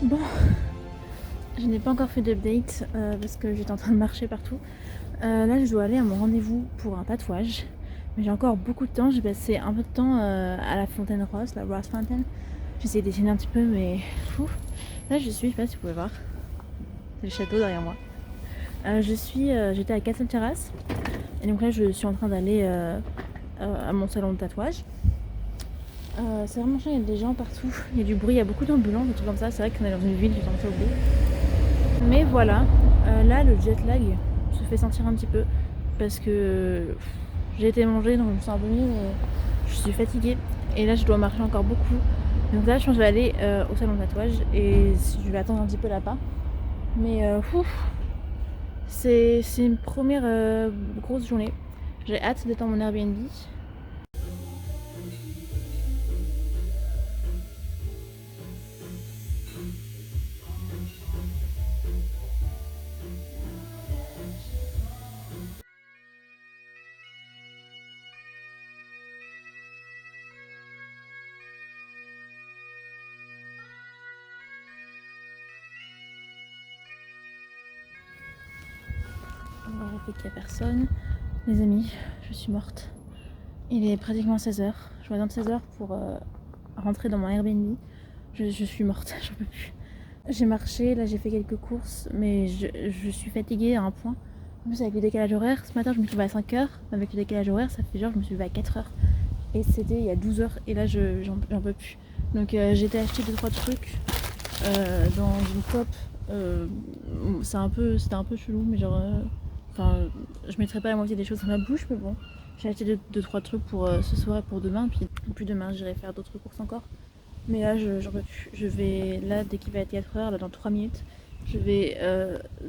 Bon, je n'ai pas encore fait d'update parce que j'étais en train de marcher partout. Là, je dois aller à mon rendez-vous pour un tatouage. Mais j'ai encore beaucoup de temps. J'ai passé un peu de temps à la Fontaine Rose, la Rose Fountain. J'ai essayé de dessiner un petit peu, mais fou. Là, je sais pas si vous pouvez voir. C'est le château derrière moi. J'étais à Castle Terrace. Et donc là, je suis en train d'aller à mon salon de tatouage. C'est vraiment chiant, il y a des gens partout. Il y a du bruit, il y a beaucoup d'ambulances, des trucs comme ça. C'est vrai qu'on est dans une ville, j'ai tendance à oublier. Mais voilà, là le jet lag se fait sentir un petit peu parce que j'ai été manger donc je me sens un peu mieux mais je suis fatiguée et là je dois marcher encore beaucoup. Donc là je pense que je vais aller au salon de tatouage et je vais attendre un petit peu là-bas. Mais c'est une première grosse journée. J'ai hâte d'être dans mon Airbnb. On va vérifier qu'il n'y a personne. Les amis, je suis morte. Il est pratiquement 16h. Je vais attendre 16h pour rentrer dans mon Airbnb. Je suis morte, j'en peux plus. J'ai marché, là j'ai fait quelques courses, mais je suis fatiguée à un point. En plus avec le décalage horaire, ce matin je me suis levée à 5h, avec le décalage horaire ça fait genre je me suis levée à 4h. Et c'était il y a 12h et là j'en peux plus. Donc j'ai été acheter 2-3 trucs dans une pop. C'était un peu chelou, mais genre... Enfin, je mettrai pas la moitié des choses dans ma bouche, mais bon. J'ai acheté 2-3 trucs pour ce soir et pour demain, puis demain j'irai faire d'autres courses encore. Mais là, j'en peux plus. Je vais, là, dès qu'il va être 4h, là, dans 3 minutes, je vais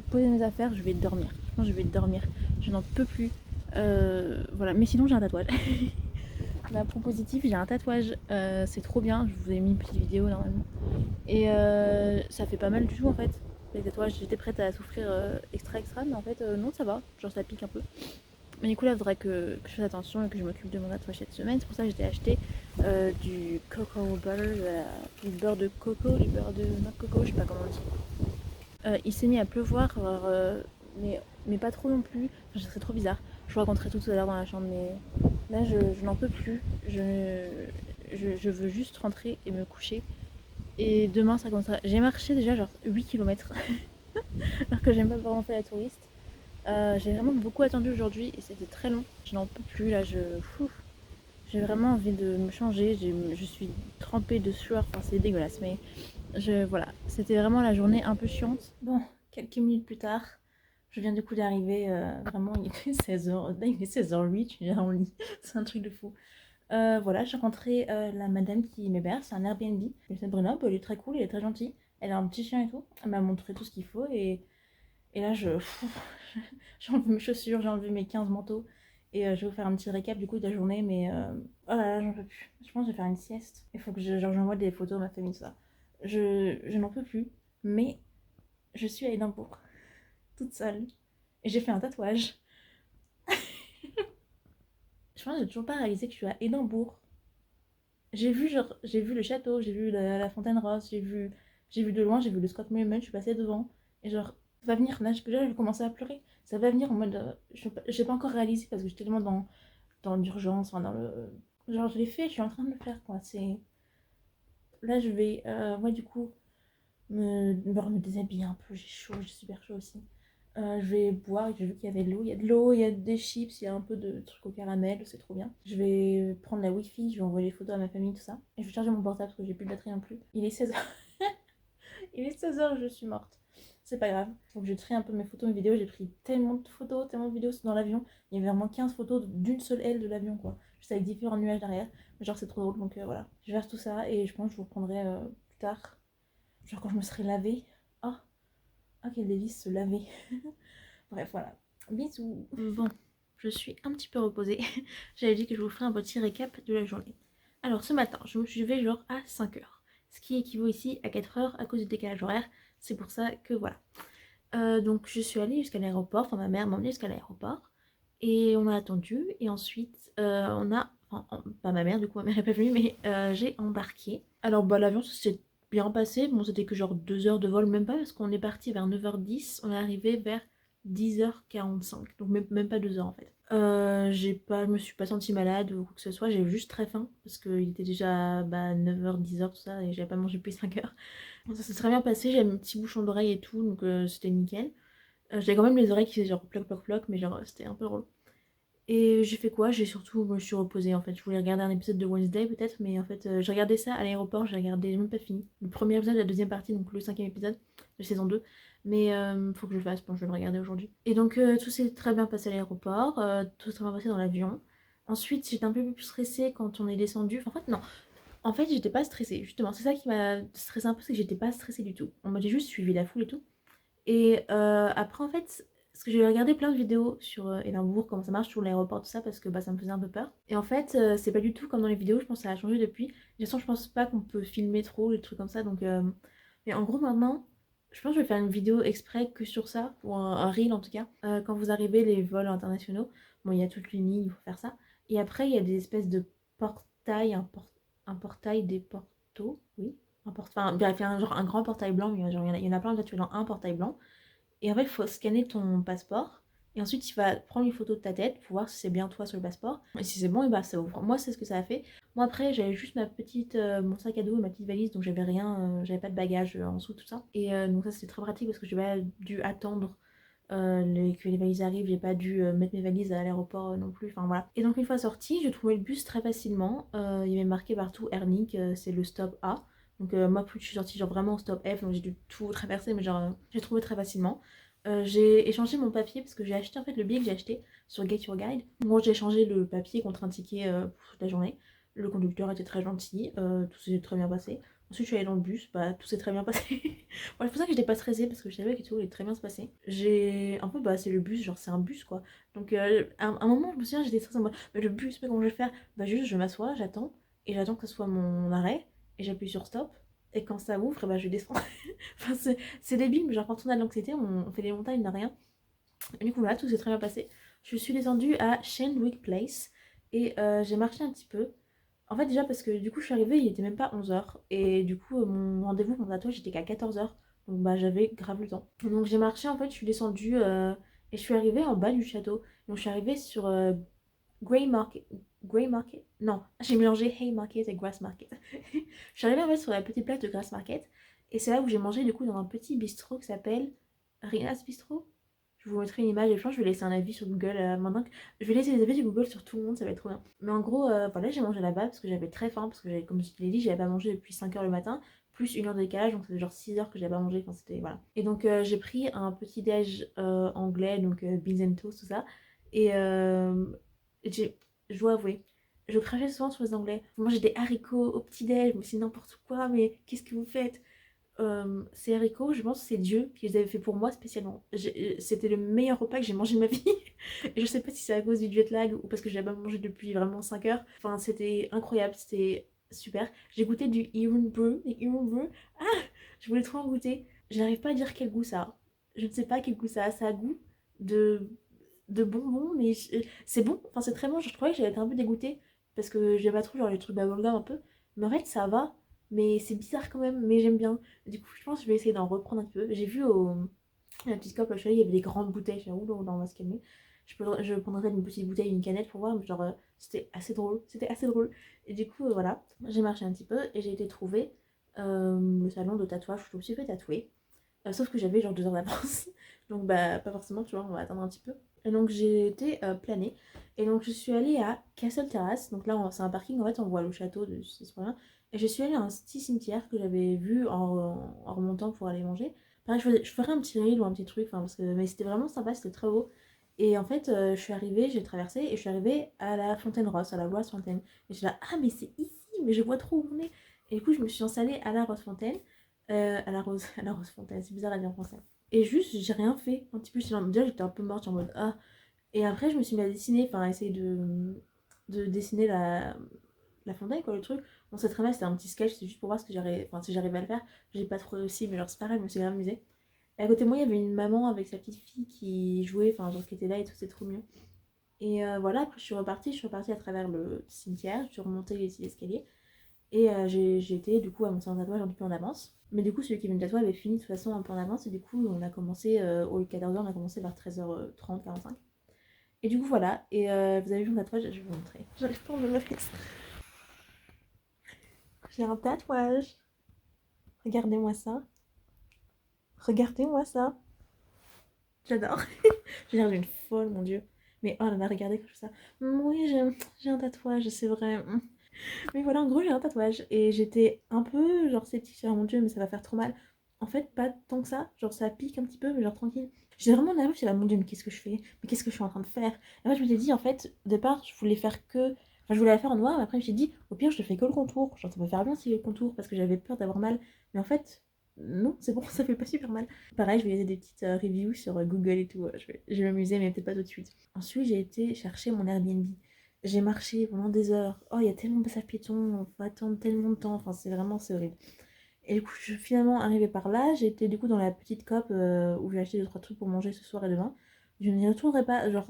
poser mes affaires, je vais dormir. Non, je vais dormir. Je n'en peux plus. Voilà, mais sinon, j'ai un tatouage. La propositive, j'ai un tatouage. C'est trop bien. Je vous ai mis une petite vidéo normalement. Et ça fait pas mal du tout en fait. Les tatouages, j'étais prête à souffrir extra, mais en fait, non, ça va. Genre, ça pique un peu. Mais du coup, là, il faudrait que je fasse attention et que je m'occupe de mon tatouage cette semaine. C'est pour ça que j'ai acheté du cocoa butter, du beurre de coco, du beurre de noix de coco, je sais pas comment on dit. Il s'est mis à pleuvoir, alors, mais pas trop non plus. Enfin, ça serait trop bizarre. Je vous raconterai tout à l'heure dans la chambre, mais là, je n'en peux plus. Je veux juste rentrer et me coucher. Et demain, ça commencera. J'ai marché déjà genre 8 km, alors que j'aime pas vraiment faire la touriste. J'ai vraiment beaucoup attendu aujourd'hui et c'était très long. Je n'en peux plus là, j'ai vraiment envie de me changer. Je suis trempée de sueur, enfin c'est dégueulasse, mais voilà, c'était vraiment la journée un peu chiante. Bon, quelques minutes plus tard, je viens du coup d'arriver. Vraiment, il était 16h, il est 16h08, je suis déjà en lit, c'est un truc de fou. Voilà, j'ai rencontré la madame qui m'héberge, c'est un Airbnb. Elle s'appelle Bruno, elle est très cool, elle est très gentille. Elle a un petit chien et tout. Elle m'a montré tout ce qu'il faut et là, j'ai enlevé mes chaussures, j'ai enlevé mes 15 manteaux. Et je vais vous faire un petit récap du coup de la journée, mais oh là là, j'en peux plus. Je pense que je vais faire une sieste. Il faut que j'envoie des photos de ma famille, tout ça. Je n'en peux plus, mais je suis à Édimbourg, toute seule. Et j'ai fait un tatouage. Je pense que j'ai toujours pas réalisé que je suis à Édimbourg. J'ai vu le château, j'ai vu la fontaine rose, j'ai vu de loin, j'ai vu le Scott Monument, je suis passée devant. Et genre, ça va venir, là, je vais commencer à pleurer. Ça va venir en mode. J'ai pas encore réalisé parce que j'étais tellement dans l'urgence, enfin dans le. Genre, je l'ai fait, je suis en train de le faire, quoi. C'est. Là, je vais, moi, du coup, me déshabiller un peu, j'ai chaud, j'ai super chaud aussi. Je vais boire, j'ai vu qu'il y avait de l'eau. Il y a de l'eau, il y a des chips, il y a un peu de trucs au caramel, c'est trop bien. Je vais prendre la wifi, je vais envoyer les photos à ma famille, tout ça. Et je vais charger mon portable parce que j'ai plus de batterie non plus. Il est 16h. Il est 16h, je suis morte. C'est pas grave. Faut que je trie un peu mes photos, mes vidéos. J'ai pris tellement de photos, tellement de vidéos dans l'avion. Il y avait vraiment 15 photos d'une seule aile de l'avion, quoi. Juste avec différents nuages derrière. Mais genre, c'est trop drôle, donc voilà. Je vais faire tout ça et je pense que je vous reprendrai plus tard. Genre quand je me serai lavée. Oh, oh quel délice se laver. Bref, voilà. Bisous. Bon, je suis un petit peu reposée. J'avais dit que je vous ferais un petit récap de la journée. Alors ce matin, je me suis levée genre à 5h. Ce qui équivaut ici à 4h à cause du décalage horaire. C'est pour ça que voilà. Donc je suis allée jusqu'à l'aéroport. Enfin ma mère m'a emmenée jusqu'à l'aéroport. Et on a attendu. Et ensuite on a... Enfin, pas ma mère, du coup ma mère n'est pas venue, mais j'ai embarqué. Alors bah l'avion c'est bien passé. Bon, c'était que genre 2 heures de vol, même pas, parce qu'on est parti vers 9h10, on est arrivé vers 10h45, donc même pas 2 heures en fait. Je me suis pas sentie malade ou quoi que ce soit, j'ai juste très faim, parce qu'il était déjà 9h, 10h, tout ça, et j'avais pas mangé depuis 5 heures. Bon, ça s'est très bien passé, j'avais mon petit bouchon d'oreille et tout, donc c'était nickel. J'avais quand même les oreilles qui faisaient genre ploc ploc ploc, mais genre c'était un peu drôle. Et j'ai fait quoi? Je me suis reposée en fait. Je voulais regarder un épisode de Wednesday peut-être, mais en fait, j'ai regardé ça à l'aéroport, j'ai même pas fini. Le premier épisode, la deuxième partie, donc le 5e épisode de saison 2. Mais faut que je le fasse, bon, je vais le regarder aujourd'hui. Et donc, tout s'est très bien passé à l'aéroport, tout s'est très bien passé dans l'avion. Ensuite, j'étais un peu plus stressée quand on est descendu. Enfin, en fait, non. En fait, j'étais pas stressée, justement. C'est ça qui m'a stressée un peu, c'est que j'étais pas stressée du tout. On m'a juste suivi la foule et tout. Et après, en fait, parce que j'ai regardé plein de vidéos sur Édimbourg, comment ça marche sur l'aéroport, tout ça, parce que ça me faisait un peu peur. Et en fait, c'est pas du tout comme dans les vidéos, je pense que ça a changé depuis. De toute façon, je pense pas qu'on peut filmer trop, les trucs comme ça. Donc, mais en gros, maintenant, je pense que je vais faire une vidéo exprès que sur ça, ou un reel en tout cas. Quand vous arrivez les vols internationaux, bon, il y a toutes les lignes, il faut faire ça. Et après, il y a des espèces de portails, un portail des portos, oui. Enfin, bref, il y a genre un grand portail blanc, mais genre, il y en a plein, tu es dans un portail blanc. Et en fait, il faut scanner ton passeport. Et ensuite, il va prendre une photo de ta tête pour voir si c'est bien toi sur le passeport. Et si c'est bon, et bah ça ouvre. Moi, c'est ce que ça a fait. Moi, après, j'avais juste mon sac à dos et ma petite valise, donc j'avais rien, j'avais pas de bagages en dessous, tout ça. Et donc, ça, c'était très pratique parce que j'ai pas dû attendre que les valises arrivent. J'ai pas dû mettre mes valises à l'aéroport non plus. Enfin, voilà. Et donc, une fois sortie, j'ai trouvé le bus très facilement. Il y avait marqué partout Herning, c'est le stop A. Donc moi, plus je suis sortie genre vraiment au stop F, donc j'ai dû tout traverser, mais genre j'ai trouvé très facilement. J'ai échangé mon papier parce que j'ai acheté en fait le billet que j'ai acheté sur Get Your Guide. Moi, j'ai échangé le papier contre un ticket pour toute la journée. Le conducteur était très gentil, tout s'est très bien passé. Ensuite, je suis allée dans le bus, tout s'est très bien passé. Voilà, c'est pour ça que j'étais pas stressée parce que je savais que tout allait très bien se passer. J'ai un peu, c'est le bus, genre c'est un bus quoi. Donc, à un moment, je me souviens, j'étais stressée en mode, mais le bus, mais comment je vais faire? Juste, je m'assois, j'attends, et j'attends que ce soit mon arrêt, et j'appuie sur stop, et quand ça ouvre, je descends. Enfin, c'est débile, mais genre quand on a de l'anxiété, on fait des montagnes de rien. Et du coup, voilà, tout s'est très bien passé. Je suis descendue à Shenwick Place et j'ai marché un petit peu. En fait, déjà parce que du coup, je suis arrivée, il était même pas 11h. Et du coup, mon rendez-vous, mon tatouage, j'étais qu'à 14h. Donc, j'avais grave le temps. Donc, j'ai marché, en fait, je suis descendue et je suis arrivée en bas du château. Donc, je suis arrivée sur Grey Market. Grey Market? Non, j'ai mélangé Haymarket et Grass Market. Je suis arrivée en fait sur la petite place de Grass Market. Et c'est là où j'ai mangé du coup dans un petit bistrot qui s'appelle Rina's Bistro. Je vous mettrai une image et je pense que je vais laisser un avis sur Google maintenant. Je vais laisser des avis sur Google sur tout le monde, ça va être trop bien. Mais en gros, voilà, j'ai mangé là-bas parce que j'avais très faim, parce que comme je te l'ai dit, j'avais pas mangé depuis 5h le matin, plus 1 heure de décalage, donc c'était genre 6 heures que j'avais pas mangé, enfin c'était, voilà. Et donc j'ai pris un petit déj anglais, donc beans and toast, tout ça. Et je dois avouer, je crachais souvent sur les anglais. Vous mangez des haricots au petit déj, mais c'est n'importe quoi, mais qu'est-ce que vous faites? Ces haricots, je pense que c'est Dieu qui les avait fait pour moi spécialement. C'était le meilleur repas que j'ai mangé de ma vie. Et je sais pas si c'est à cause du jet lag ou parce que je l'avais pas mangé depuis vraiment 5 heures. Enfin, c'était incroyable, c'était super. J'ai goûté du Irun Brew. Et Irun Brew, ah, je voulais trop en goûter. Je n'arrive pas à dire quel goût ça a. Je ne sais pas quel goût ça a. Ça a goût de, de bonbons, mais c'est bon. Enfin, c'est très bon. Je trouvais que j'avais été un peu dégoûtée parce que j'aime pas trop genre les trucs bubblegum un peu. Mais en fait, ça va. Mais c'est bizarre quand même, mais j'aime bien. Du coup, je pense que je vais essayer d'en reprendre un peu. J'ai vu la petite cop, il y avait des grandes bouteilles. Je suis là, oula, on va se calmer. Je prendrais une petite bouteille, une canette pour voir, mais genre, c'était assez drôle. C'était assez drôle. Et du coup, voilà, j'ai marché un petit peu et j'ai été trouver le salon de tatouage où je me suis fait tatouer. Sauf que j'avais genre 2 heures d'avance. Donc, pas forcément, tu vois, on va attendre un petit peu. Et donc, j'ai été planée. Et donc, je suis allée à Castle Terrace. Donc là, c'est un parking, en fait, on voit le château de ce point-là. Et je suis allée à un petit cimetière que j'avais vu en remontant pour aller manger. Pareil, je ferais un petit reel ou un petit truc, mais c'était vraiment sympa, c'était très beau. Et en fait, je suis arrivée, j'ai traversé et je suis arrivée à la Fontaine Rosse, à la Rose Fontaine. Et je suis là, ah, mais c'est ici, mais je vois trop où on est. Et du coup, je me suis installée à la Rose Fontaine. À la Rose Fontaine, c'est bizarre à dire en français. Et juste, j'ai rien fait. Un petit peu, déjà, j'étais un peu morte en mode, ah. Et après, je me suis mis à dessiner, enfin, à essayer de dessiner la fontaine, quoi, le truc. On sait très bien, c'était un petit sketch, c'est juste pour voir ce que j'arrive, enfin, si j'arrivais à le faire. J'ai pas trop réussi, mais genre, c'est pareil, je me suis grave amusée. Et à côté de moi, il y avait une maman avec sa petite fille qui jouait, enfin, genre, qui était là et tout, c'est trop mignon. Et voilà, après, je suis repartie à travers le cimetière, je suis remontée les escaliers. Et j'ai été du coup à mon salon de tatouage un peu en avance. Mais du coup, celui qui venait de tatouer avait fini de toute façon un peu en avance. Et du coup, on a commencé, au lieu de 14h, on a commencé vers 13h30, 45. Et du coup, voilà. Et vous avez vu mon tatouage, je vais vous montrer. J'arrive pas à me le mettre. J'ai un tatouage. Regardez-moi ça. Regardez-moi ça. J'adore. J'ai l'air d'une folle, mon dieu. Mais oh là là, regardez comme ça. Oui, j'ai un tatouage, c'est vrai. Mais voilà, en gros, j'ai un tatouage. Et j'étais un peu, genre, sceptique. Genre, mon dieu, mais ça va faire trop mal. En fait, pas tant que ça. Genre, ça pique un petit peu, mais genre, tranquille. J'étais vraiment nerveuse. J'étais là, mon dieu, mais qu'est-ce que je fais? Mais qu'est-ce que je suis en train de faire? Et moi, je me suis dit, en fait, au départ, je voulais faire que. Enfin, je voulais la faire en noir, mais après, je me suis dit, au pire, je te fais que le contour. Genre, ça va faire bien si j'ai le contour, parce que j'avais peur d'avoir mal. Mais en fait, non, c'est bon, ça fait pas super mal. Pareil, je vais laisser des petites reviews sur Google et tout. Je vais m'amuser, mais peut-être pas tout de suite. Ensuite, j'ai été chercher mon Airbnb. J'ai marché pendant des heures. Oh, il y a tellement de passages piétons, on faut attendre tellement de temps. Enfin, c'est horrible. Et du coup, je suis finalement arrivée par là. J'étais du coup dans la petite COP où j'ai acheté 2 3 trucs pour manger ce soir et demain. Je n'y retournerai pas. Genre,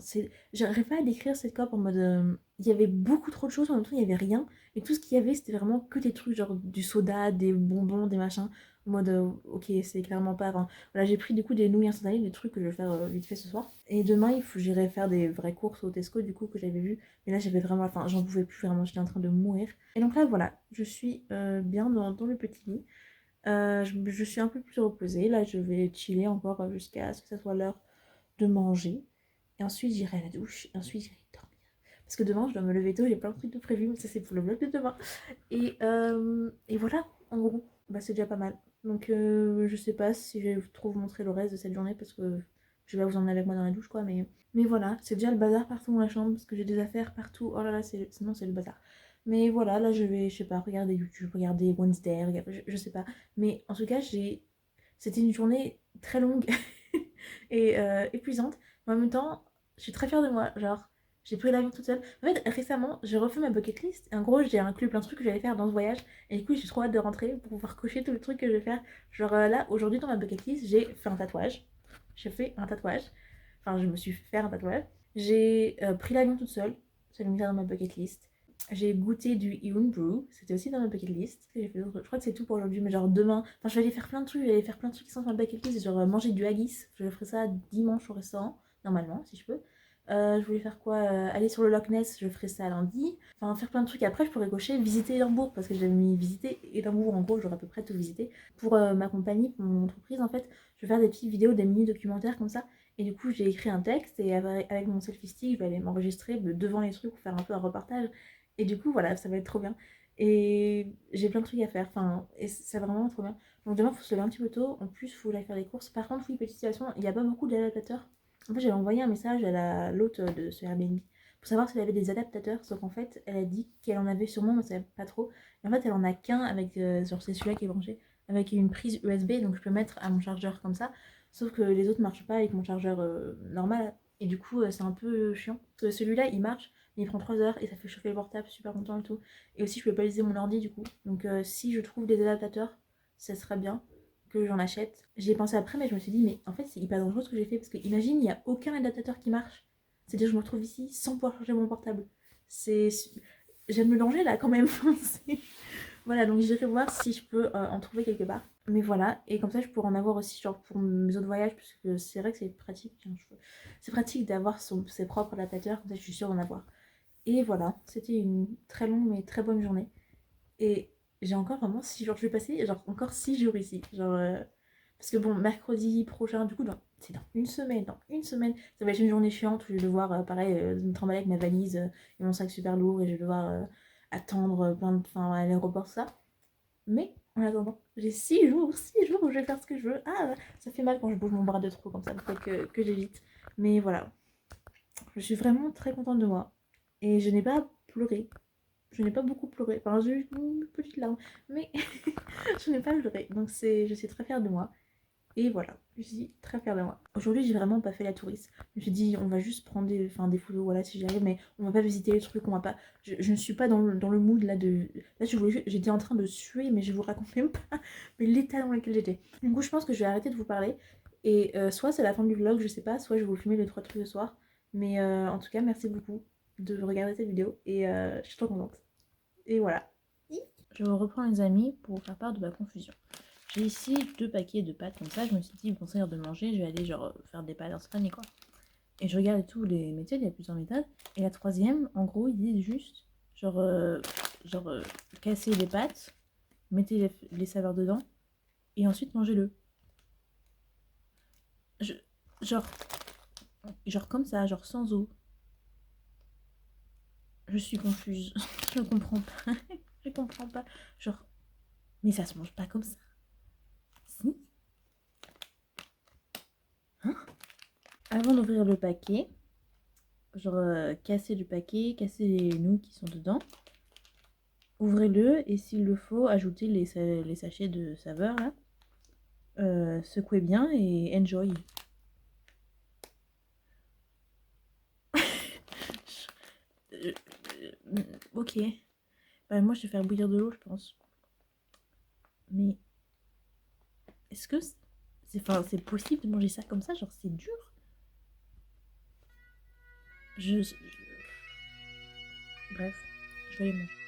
j'arrive pas à décrire cette COP en mode. Il y avait beaucoup trop de choses, en même temps, il y avait rien. Et tout ce qu'il y avait, c'était vraiment que des trucs, genre du soda, des bonbons, des machins. En mode, ok, c'est clairement pas. Enfin, voilà, j'ai pris du coup des nouilles instantanées, des trucs que je vais faire vite fait ce soir. Et demain, j'irai faire des vraies courses au Tesco, du coup, que j'avais vu. Mais là, j'avais vraiment. Enfin, j'en pouvais plus vraiment, j'étais en train de mourir. Et donc là, voilà, je suis bien dans le petit lit. Je suis un peu plus reposée. Là, je vais chiller encore jusqu'à ce que ça soit l'heure de manger. Et ensuite, j'irai à la douche. Et ensuite, j'irai dormir. Parce que demain, je dois me lever tôt. J'ai plein de trucs de prévu. Mais ça, c'est pour le vlog de demain. Et voilà, en gros, bah, c'est déjà pas mal. Donc, je sais pas si je vais trop vous montrer le reste de cette journée. Parce que je vais vous emmener avec moi dans la douche, quoi. Mais voilà, c'est déjà le bazar partout dans la chambre. Parce que j'ai des affaires partout. Oh là là, sinon, c'est le bazar. Mais voilà, là je vais, je sais pas, regarder YouTube, regarder Wednesday, je sais pas. Mais en tout cas, c'était une journée très longue et épuisante. Mais en même temps, je suis très fière de moi. Genre, j'ai pris l'avion toute seule. En fait, récemment, j'ai refait ma bucket list. Et en gros, j'ai inclus plein de trucs que j'allais faire dans ce voyage. Et du coup, j'ai trop hâte de rentrer pour pouvoir cocher tous les trucs que je vais faire. Genre là, aujourd'hui, dans ma bucket list, j'ai fait un tatouage. J'ai fait un tatouage. Enfin, je me suis fait faire un tatouage. J'ai pris l'avion toute seule. Ça mis ça dans ma bucket list. J'ai goûté du Iun Brew, c'était aussi dans ma bucket list. Je crois que c'est tout pour aujourd'hui, mais genre demain, enfin je vais aller faire plein de trucs, je vais aller faire plein de trucs qui sont sur ma bucket list, genre manger du haggis, je ferai ça dimanche au restaurant, normalement, si je peux. Je voulais faire quoi aller sur le Loch Ness, je ferai ça lundi. Enfin, faire plein de trucs. Après, je pourrais cocher visiter Édimbourg, parce que j'avais mis visiter Édimbourg, en gros, j'aurais à peu près tout visité. Pour ma compagnie, pour mon entreprise, en fait, je vais faire des petites vidéos, des mini-documentaires comme ça. Et du coup, j'ai écrit un texte, et avec mon selfie stick, je vais aller m'enregistrer devant les trucs pour faire un peu un reportage. Et du coup, voilà, ça va être trop bien. Et j'ai plein de trucs à faire. Enfin, et c'est vraiment trop bien. Donc demain, il faut se lever un petit peu tôt. En plus, il faut aller faire les courses. Par contre, oui, petite situation, il n'y a pas beaucoup d'adaptateurs. En fait, j'avais envoyé un message à l'hôte de ce Airbnb pour savoir s'il avait des adaptateurs. Sauf qu'en fait, elle a dit qu'elle en avait sûrement, mais ça savait pas trop. Et en fait, elle en a qu'un avec, genre, c'est celui-là qui est branché, avec une prise USB. Donc je peux mettre à mon chargeur comme ça. Sauf que les autres marchent pas avec mon chargeur normal. Et du coup, c'est un peu chiant. Parce que celui-là, il marche, mais il prend 3 heures et ça fait chauffer le portable super longtemps et tout. Et aussi, je peux pas utiliser mon ordi du coup. Donc, si je trouve des adaptateurs, ça serait bien que j'en achète. J'y ai pensé après, mais je me suis dit, mais en fait, c'est hyper dangereux ce que j'ai fait. Parce que imagine, il n'y a aucun adaptateur qui marche. C'est-à-dire, je me retrouve ici sans pouvoir charger mon portable. C'est. J'aime me danger là quand même. Voilà, donc j'irai voir si je peux en trouver quelque part. Mais voilà, et comme ça je pourrais en avoir aussi genre pour mes autres voyages, parce que c'est vrai que c'est pratique. Hein, c'est pratique d'avoir ses propres adaptateurs, comme ça je suis sûre d'en avoir. Et voilà, c'était une très longue mais très bonne journée. Et j'ai encore vraiment 6 jours. Je vais passer genre encore 6 jours ici. Genre, parce que bon, mercredi prochain, du coup, c'est dans une semaine. Dans une semaine, ça va être une journée chiante où je vais devoir, pareil, me trimballer avec ma valise et mon sac super lourd et je vais devoir attendre plein de. Enfin, à l'aéroport, ça. Mais en attendant, j'ai 6 jours où je vais faire ce que je veux. Ah, ça fait mal quand je bouge mon bras de trop comme ça, il faut que j'évite. Mais voilà, je suis vraiment très contente de moi. Et je n'ai pas pleuré. Je n'ai pas beaucoup pleuré. Enfin, j'ai eu une petite larme. Mais je n'ai pas pleuré. Donc je suis très fière de moi. Et voilà, je suis très fière de moi. Aujourd'hui, j'ai vraiment pas fait la touriste. Je me suis dit, on va juste prendre des photos, voilà, si j'y arrive, mais on va pas visiter les trucs, on va pas. Je ne suis pas dans le mood là de. Là, j'étais en train de suer, mais je vous raconte même pas mais l'état dans lequel j'étais. Du coup, je pense que je vais arrêter de vous parler. Et soit c'est la fin du vlog, je sais pas, soit je vais vous filmer les 3 trucs ce soir. Mais en tout cas, merci beaucoup de regarder cette vidéo et je suis trop contente. Et voilà. je reprends les amis pour vous faire part de ma confusion. J'ai ici 2 paquets de pâtes comme ça. Je me suis dit, bon, ça a l'air de manger, je vais aller genre faire des pâtes instantanées quoi. Et je regarde tous les méthodes, il y a plusieurs méthodes. Et la troisième, en gros, ils disent juste genre, casser les pâtes, mettez les saveurs dedans et ensuite mangez-le. Je, genre, genre comme ça, genre sans eau. Je suis confuse. Je ne comprends pas. Je comprends pas. Genre, mais ça se mange pas comme ça. Si. Hein? Avant d'ouvrir le paquet, genre casser le paquet, casser les nouilles qui sont dedans. Ouvrez-le et s'il le faut, ajoutez les sachets de saveur là. Secouez bien et enjoy. Euh, ok. Bah, moi, je vais faire bouillir de l'eau, je pense. Mais est-ce que c'est possible de manger ça comme ça? Genre, c'est dur. Bref, je vais aller manger.